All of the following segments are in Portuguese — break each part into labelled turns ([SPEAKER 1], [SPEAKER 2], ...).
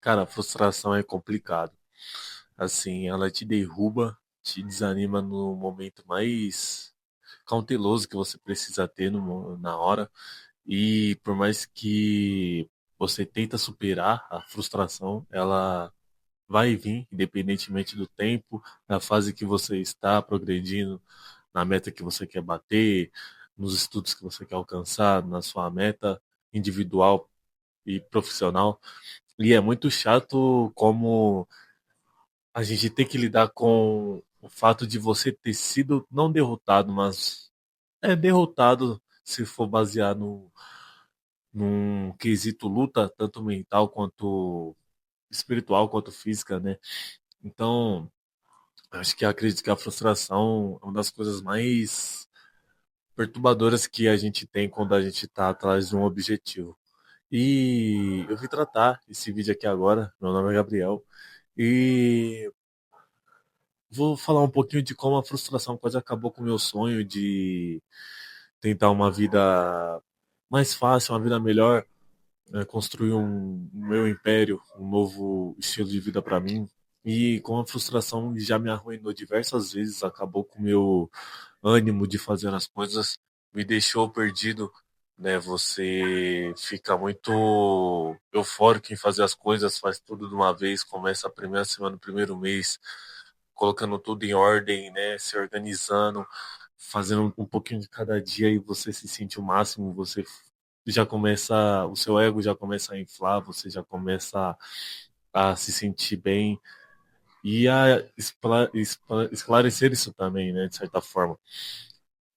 [SPEAKER 1] Cara, a frustração é complicado. Assim, ela te derruba, te desanima no momento mais cauteloso que você precisa ter na hora. E por mais que você tenta superar a frustração, ela vai vir, independentemente do tempo, da fase que você está progredindo, na meta que você quer bater, nos estudos que você quer alcançar, na sua meta individual e profissional. E é muito chato como a gente tem que lidar com o fato de você ter sido não derrotado, mas derrotado se for basear num quesito luta, tanto mental quanto espiritual, quanto física, né? Então, acho que acredito que a frustração é uma das coisas mais perturbadoras que a gente tem quando a gente está atrás de um objetivo. E eu vim tratar esse vídeo aqui agora. Meu nome é Gabriel. E vou falar um pouquinho de como a frustração quase acabou com o meu sonho de tentar uma vida mais fácil, uma vida melhor, construir um meu império, um novo estilo de vida para mim. E com a frustração já me arruinou diversas vezes, acabou com o meu ânimo de fazer as coisas, me deixou perdido, né? Você fica muito eufórico em fazer as coisas, faz tudo de uma vez, começa a primeira semana, o primeiro mês, colocando tudo em ordem, né? Se organizando, fazendo um pouquinho de cada dia e você se sente o máximo, você já começa, o seu ego já começa a inflar, você já começa a se sentir bem e a esclarecer isso também, né, de certa forma.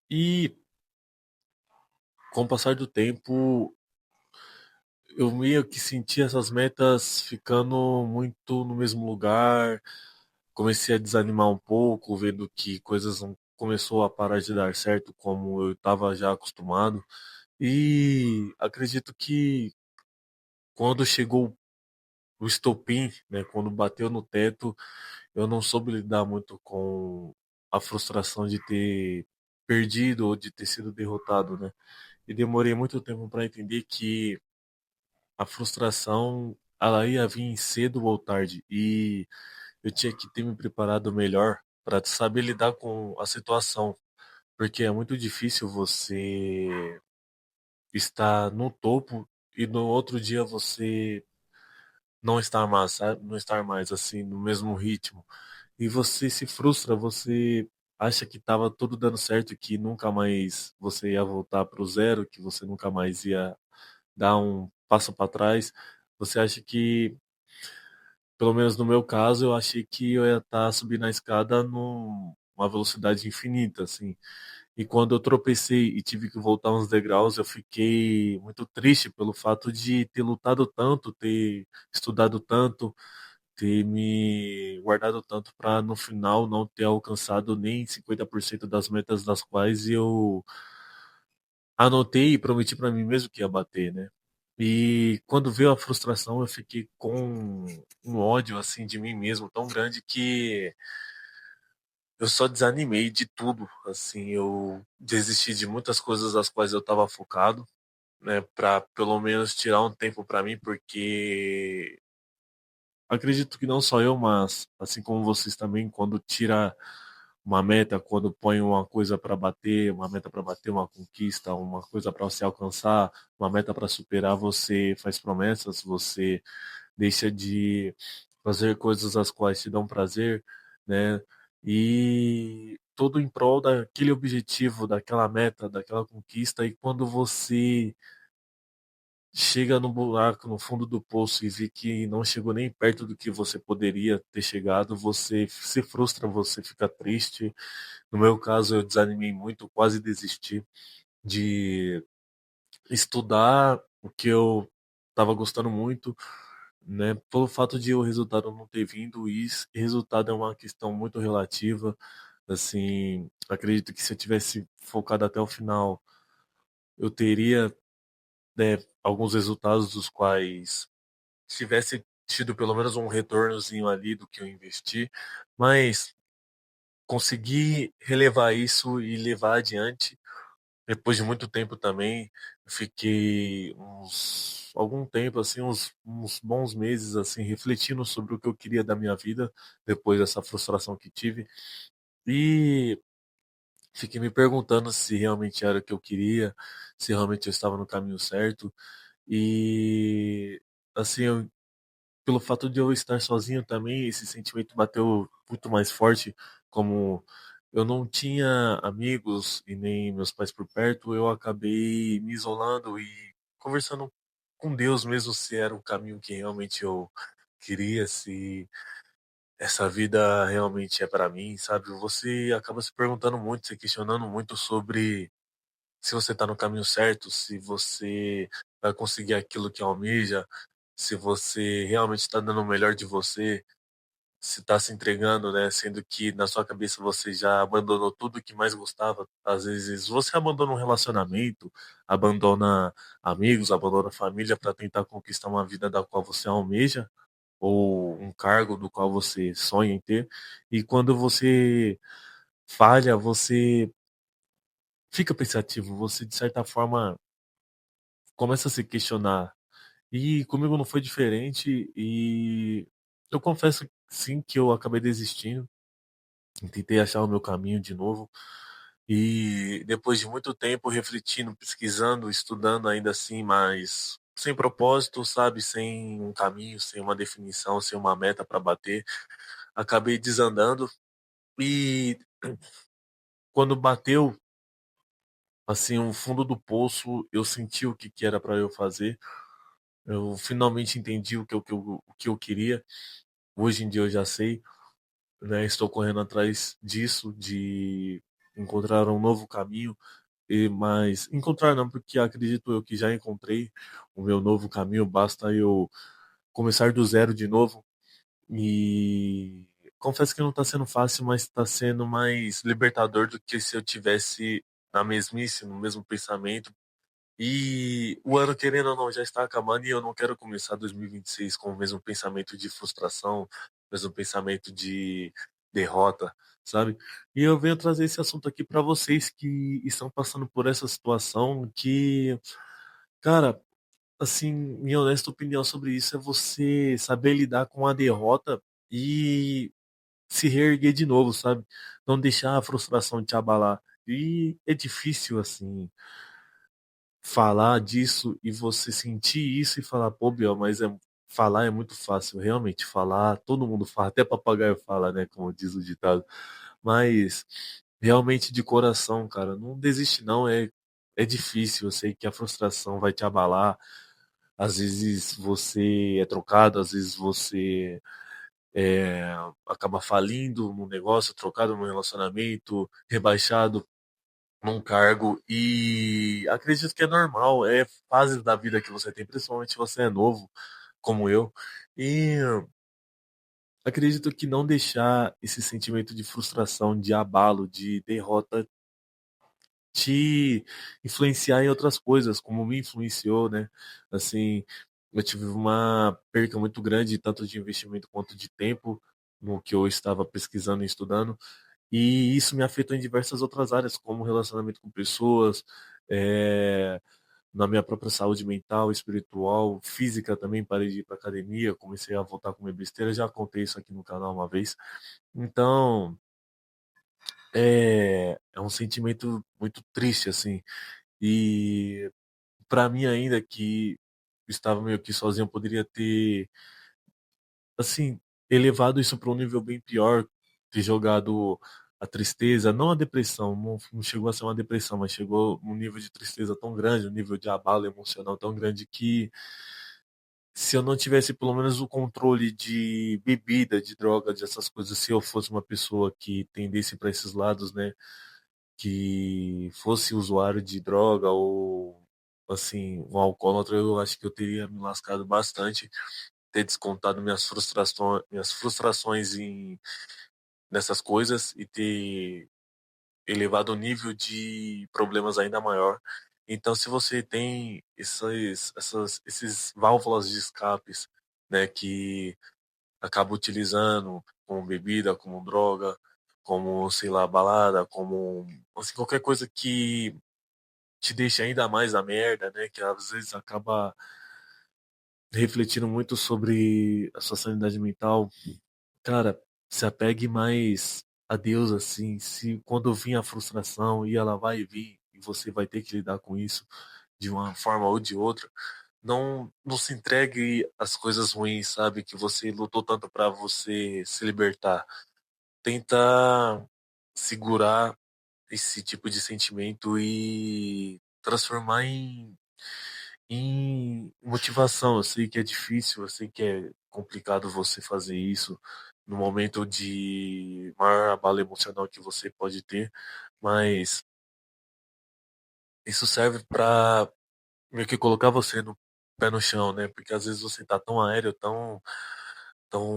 [SPEAKER 1] E com o passar do tempo, eu meio que senti essas metas ficando muito no mesmo lugar, comecei a desanimar um pouco, vendo que coisas não começou a parar de dar certo como eu estava já acostumado. E acredito que quando chegou o estopim, né, quando bateu no teto, eu não soube lidar muito com a frustração de ter perdido ou de ter sido derrotado, né? E demorei muito tempo para entender que a frustração ela ia vir cedo ou tarde e eu tinha que ter me preparado melhor para saber lidar com a situação, porque é muito difícil você estar no topo e no outro dia você não estar mais, sabe? Não estar mais assim no mesmo ritmo. E você se frustra, você acha que estava tudo dando certo, que nunca mais você ia voltar para o zero, que você nunca mais ia dar um passo para trás. Você acha que, pelo menos no meu caso, eu achei que eu ia estar subindo a escada numa velocidade infinita, assim. E quando eu tropecei e tive que voltar uns degraus, eu fiquei muito triste pelo fato de ter lutado tanto, ter estudado tanto, ter me guardado tanto para no final não ter alcançado nem 50% das metas das quais eu anotei e prometi para mim mesmo que ia bater, né? E quando veio a frustração, eu fiquei com um ódio assim de mim mesmo tão grande que eu só desanimei de tudo, assim, eu desisti de muitas coisas das quais eu estava focado, né, para pelo menos tirar um tempo para mim, porque acredito que não só eu, mas assim como vocês também, quando tira uma meta, quando põe uma coisa para bater, uma meta para bater, uma conquista, uma coisa para você alcançar, uma meta para superar, você faz promessas, você deixa de fazer coisas as quais te dão prazer, né? E tudo em prol daquele objetivo, daquela meta, daquela conquista. E quando você chega no buraco, no fundo do poço e vê que não chegou nem perto do que você poderia ter chegado, você se frustra, você fica triste. No meu caso, eu desanimei muito, quase desisti de estudar o que eu estava gostando muito, né? Pelo fato de o resultado não ter vindo, e resultado é uma questão muito relativa. Assim, acredito que se eu tivesse focado até o final, eu teria, né, alguns resultados dos quais tivesse tido pelo menos um retornozinho ali do que eu investi, mas consegui relevar isso e levar adiante. Depois de muito tempo também, eu fiquei uns algum tempo, assim, uns bons meses, assim, refletindo sobre o que eu queria da minha vida, depois dessa frustração que tive. E fiquei me perguntando se realmente era o que eu queria, se realmente eu estava no caminho certo. E, assim, pelo fato de eu estar sozinho também, esse sentimento bateu muito mais forte, como eu não tinha amigos e nem meus pais por perto, eu acabei me isolando e conversando com Deus mesmo se era um caminho que realmente eu queria, se essa vida realmente é para mim, sabe? Você acaba se perguntando muito, se questionando muito sobre se você está no caminho certo, se você vai conseguir aquilo que almeja, se você realmente está dando o melhor de você, se está se entregando, né? Sendo que na sua cabeça você já abandonou tudo o que mais gostava. Às vezes você abandona um relacionamento, abandona amigos, abandona família para tentar conquistar uma vida da qual você almeja ou um cargo do qual você sonha em ter. E quando você falha, você fica pensativo, você de certa forma começa a se questionar. E comigo não foi diferente e eu confesso sim que eu acabei desistindo, tentei achar o meu caminho de novo e depois de muito tempo refletindo, pesquisando, estudando ainda assim, mas sem propósito, sabe, sem um caminho, sem uma definição, sem uma meta para bater, acabei desandando e quando bateu assim o fundo do poço, eu senti o que era para eu fazer. Eu finalmente entendi o que eu queria. Hoje em dia eu já sei, né? Estou correndo atrás disso, de encontrar um novo caminho. Mas encontrar não, porque acredito eu que já encontrei o meu novo caminho. Basta eu começar do zero de novo. E confesso que não está sendo fácil, mas está sendo mais libertador do que se eu tivesse na mesmice, no mesmo pensamento. E o ano, querendo ou não, já está acabando e eu não quero começar 2026 com o mesmo pensamento de frustração, mesmo pensamento de derrota, sabe? E eu venho trazer esse assunto aqui para vocês que estão passando por essa situação que, cara, assim, minha honesta opinião sobre isso é você saber lidar com a derrota e se reerguer de novo, sabe? Não deixar a frustração te abalar. E é difícil, assim, falar disso e você sentir isso e falar, pô, Biel, falar é muito fácil, realmente, falar, todo mundo fala, até papagaio fala, né, como diz o ditado, mas realmente de coração, cara, não desiste não, é difícil, eu sei que a frustração vai te abalar, às vezes você é trocado, às vezes você é, acaba falindo num negócio, trocado num relacionamento, rebaixado num cargo e acredito que é normal, é fases da vida que você tem, principalmente se você é novo, como eu. E acredito que não deixar esse sentimento de frustração, de abalo, de derrota te influenciar em outras coisas, como me influenciou, né? Assim, eu tive uma perca muito grande, tanto de investimento quanto de tempo, no que eu estava pesquisando e estudando. E isso me afetou em diversas outras áreas, como relacionamento com pessoas, é, na minha própria saúde mental, espiritual, física também. Parei de ir para academia, comecei a voltar a comer besteira. Já contei isso aqui no canal uma vez. Então, é um sentimento muito triste, assim. E para mim, ainda que estava meio que sozinho, eu poderia ter assim, elevado isso para um nível bem pior, ter jogado a tristeza, não a depressão, não chegou a ser uma depressão, mas chegou um nível de tristeza tão grande, um nível de abalo emocional tão grande que se eu não tivesse pelo menos o controle de bebida, de droga, dessas coisas, se eu fosse uma pessoa que tendesse para esses lados, né, que fosse usuário de droga ou assim, um alcoólatra, eu acho que eu teria me lascado bastante ter descontado minhas frustrações nessas coisas e ter elevado o nível de problemas ainda maior. Então, se você tem esses válvulas de escapes, né, que acaba utilizando como bebida, como droga, como, sei lá, balada, como assim, qualquer coisa que te deixa ainda mais na merda, né, que às vezes acaba refletindo muito sobre a sua sanidade mental, cara, se apegue mais a Deus, assim, se quando vir a frustração e ela vai vir e você vai ter que lidar com isso de uma forma ou de outra, não se entregue às coisas ruins, sabe, que você lutou tanto para você se libertar. Tenta segurar esse tipo de sentimento e transformar em motivação. Eu sei que é difícil, eu sei que é complicado você fazer isso no momento de maior abalo emocional que você pode ter, mas isso serve para meio que colocar você no pé no chão, né? Porque às vezes você tá tão aéreo, tão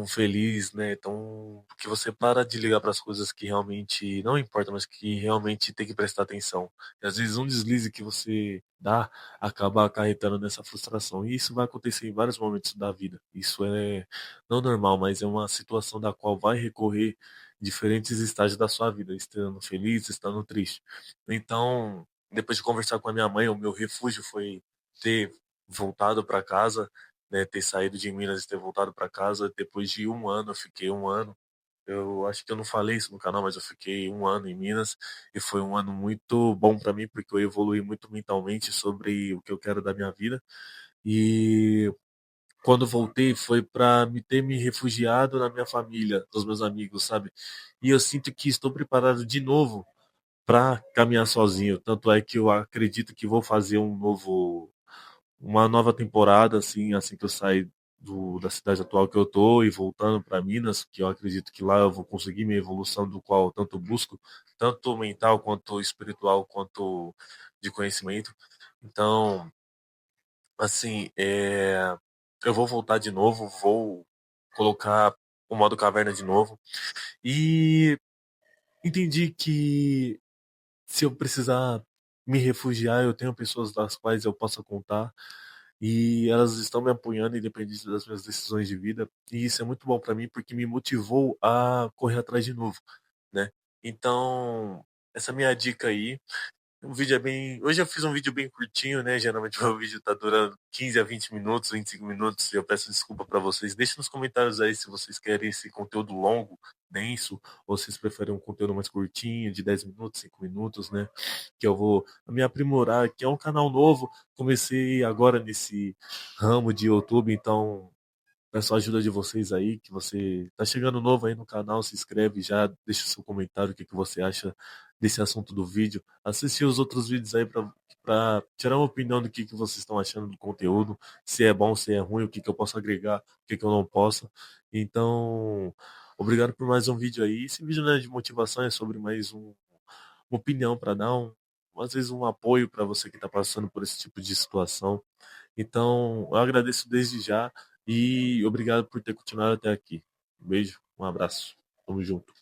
[SPEAKER 1] feliz, né? Tão que você para de ligar para as coisas que realmente não importam, mas que realmente tem que prestar atenção. E às vezes um deslize que você dá acaba acarretando nessa frustração. E isso vai acontecer em vários momentos da vida. Isso é não normal, mas é uma situação da qual vai recorrer diferentes estágios da sua vida, estando feliz, estando triste. Então, depois de conversar com a minha mãe, o meu refúgio foi ter voltado para casa, né, ter saído de Minas e ter voltado para casa depois de um ano. Eu fiquei um ano. Eu acho que eu não falei isso no canal, mas eu fiquei um ano em Minas e foi um ano muito bom para mim porque eu evolui muito mentalmente sobre o que eu quero da minha vida. E quando voltei foi para me ter me refugiado na minha família, dos meus amigos, sabe? E eu sinto que estou preparado de novo para caminhar sozinho. Tanto é que eu acredito que vou fazer uma nova temporada, assim que eu sair da cidade atual que eu tô e voltando para Minas, que eu acredito que lá eu vou conseguir minha evolução do qual eu tanto busco, tanto mental quanto espiritual, quanto de conhecimento. Então, assim, eu vou voltar de novo, vou colocar o modo caverna de novo e entendi que se eu precisar me refugiar, eu tenho pessoas das quais eu possa contar e elas estão me apoiando independente das minhas decisões de vida. E isso é muito bom para mim porque me motivou a correr atrás de novo, né? Então, essa minha dica aí, o vídeo é bem. Hoje eu fiz um vídeo bem curtinho, né? Geralmente o meu vídeo tá durando 15 a 20 minutos, 25 minutos. Eu peço desculpa para vocês. Deixe nos comentários aí se vocês querem esse conteúdo longo, denso, ou vocês preferem um conteúdo mais curtinho, de 10 minutos, 5 minutos, né? Que eu vou me aprimorar, que é um canal novo. Comecei agora nesse ramo de YouTube, então peço a ajuda de vocês aí, que você tá chegando novo aí no canal, se inscreve já, deixa o seu comentário, o que que você acha desse assunto do vídeo. Assiste os outros vídeos aí para tirar uma opinião do que vocês estão achando do conteúdo, se é bom, se é ruim, o que que eu posso agregar, o que que eu não posso. Então, obrigado por mais um vídeo aí. Esse vídeo não é de motivação, é sobre mais uma opinião para dar às vezes um apoio para você que está passando por esse tipo de situação. Então, eu agradeço desde já e obrigado por ter continuado até aqui. Um beijo, um abraço. Tamo junto.